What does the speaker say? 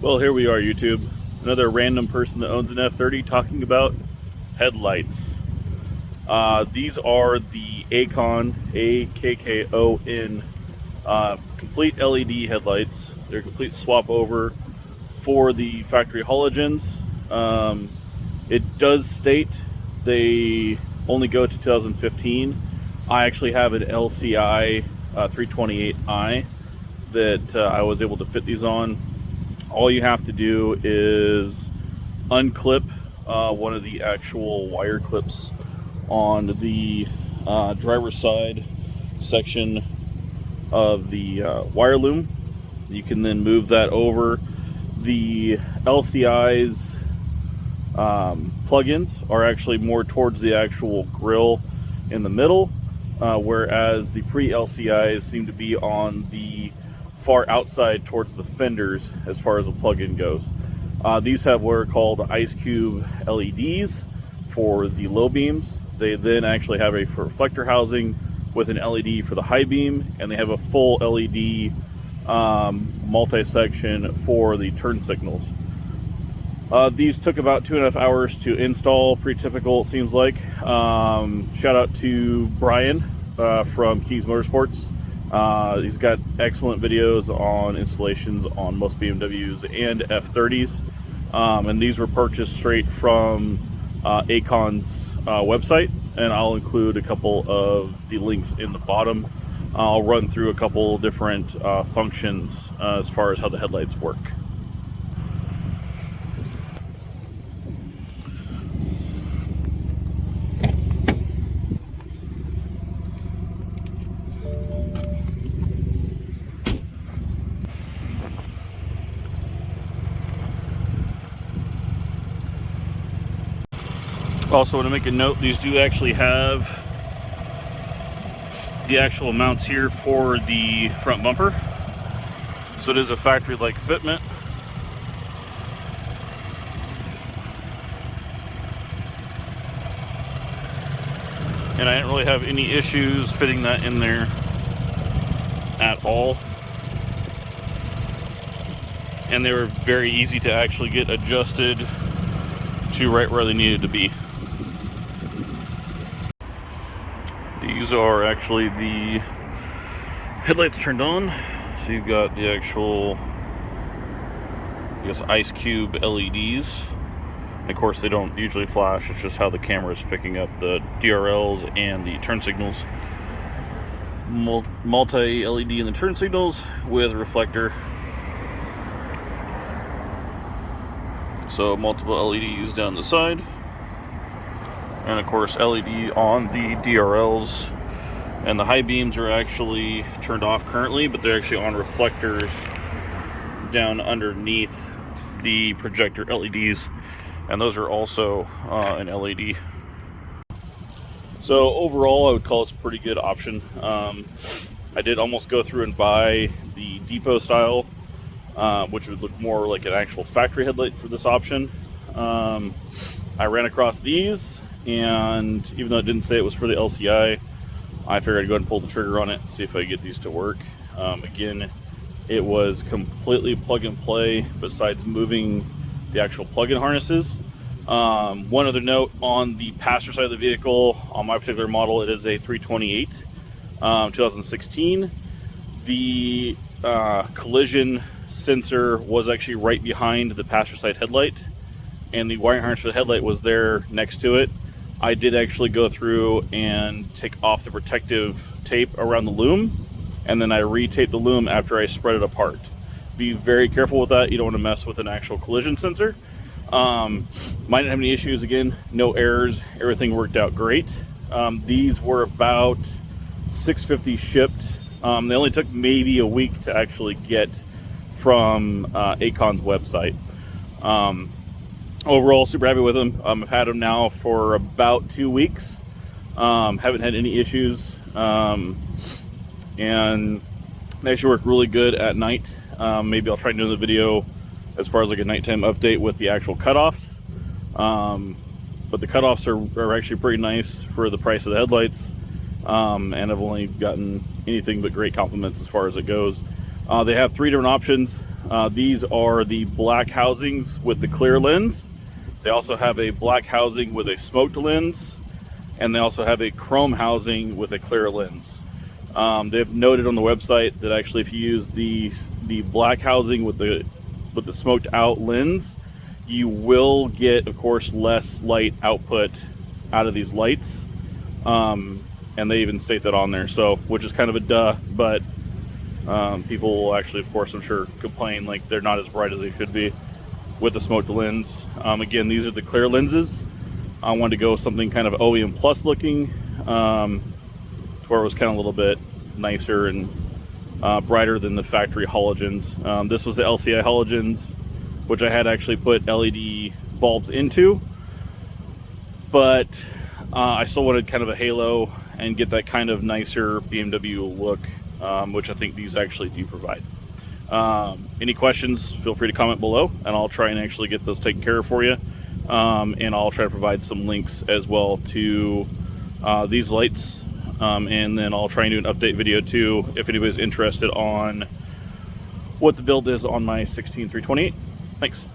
Well, here we are, YouTube. Another random person that owns an F30 talking about headlights. These are the Akkon, A-K-K-O-N, complete LED headlights. They're a complete swap over for the factory halogens. It does state they only go to 2015. I actually have an LCI 328i that I was able to fit these on. All you have to do is unclip one of the actual wire clips on the driver's side section of the wire loom. You can then move that over. The LCI's plugins are actually more towards the actual grill in the middle, whereas the pre-LCIs seem to be on the far outside towards the fenders as far as the plug-in goes. These have what are called ice cube LEDs for the low beams. They then actually have a reflector housing with an LED for the high beam, and they have a full LED multi-section for the turn signals. These took about 2.5 hours to install, pretty typical it seems like. Shout out to Brian from Keys Motorsports. He's got excellent videos on installations on most BMWs and F30s, and these were purchased straight from Akkon's website, and I'll include a couple of the links in the bottom. I'll run through a couple different functions as far as how the headlights work. Also, want to make a note, these do actually have the actual mounts here for the front bumper. So it is a factory-like fitment. And I didn't really have any issues fitting that in there at all. And they were very easy to actually get adjusted to right where they needed to be. These are actually the headlights turned on. So you've got the actual, I guess, ice cube LEDs. And of course, they don't usually flash. It's just how the camera is picking up the DRLs and the turn signals. Multi-LED in the turn signals with reflector. So multiple LEDs down the side. And of course, LED on the DRLs, and the high beams are actually turned off currently, but they're actually on reflectors down underneath the projector LEDs, and those are also an LED. So overall, I would call this a pretty good option. I did almost go through and buy the depot style, which would look more like an actual factory headlight for this option. I ran across these, and even though it didn't say it was for the LCI, I figured I'd go ahead and pull the trigger on it and see if I could get these to work. Again, it was completely plug and play besides moving the actual plug-in harnesses. One other note on the passenger side of the vehicle, on my particular model, it is a 328 2016. The collision sensor was actually right behind the passenger side headlight, and the wiring harness for the headlight was there next to it. I did actually go through and take off the protective tape around the loom, and then I retaped the loom after I spread it apart. Be very careful with that. You don't want to mess with an actual collision sensor. Mine didn't have any issues. Again, no errors. Everything worked out great. These were about $650 shipped. They only took maybe a week to actually get from Akkon's website. Overall, super happy with them. I've had them now for about 2 weeks. Haven't had any issues. And they actually work really good at night. Maybe I'll try to do the video as far as like a nighttime update with the actual cutoffs. But the cutoffs are actually pretty nice for the price of the headlights. And I've only gotten anything but great compliments as far as it goes. They have 3 different options. These are the black housings with the clear lens. They also have a black housing with a smoked lens, and they also have a chrome housing with a clear lens. They've noted on the website that actually if you use the black housing with the smoked out lens, you will get, of course, less light output out of these lights. And they even state that on there, so which is kind of a duh, but people will actually, of course, I'm sure, complain like they're not as bright as they should be with the smoked lens. Again, these are the clear lenses. I wanted to go with something kind of OEM plus looking, to where it was kind of a little bit nicer and brighter than the factory halogens. This was the LCI halogens, which I had actually put LED bulbs into, but I still wanted kind of a halo and get that kind of nicer BMW look, which I think these actually do provide. Any questions, feel free to comment below, and I'll try and actually get those taken care of for you. And I'll try to provide some links as well to these lights. And then I'll try and do an update video too, if anybody's interested on what the build is on my 16328. Thanks.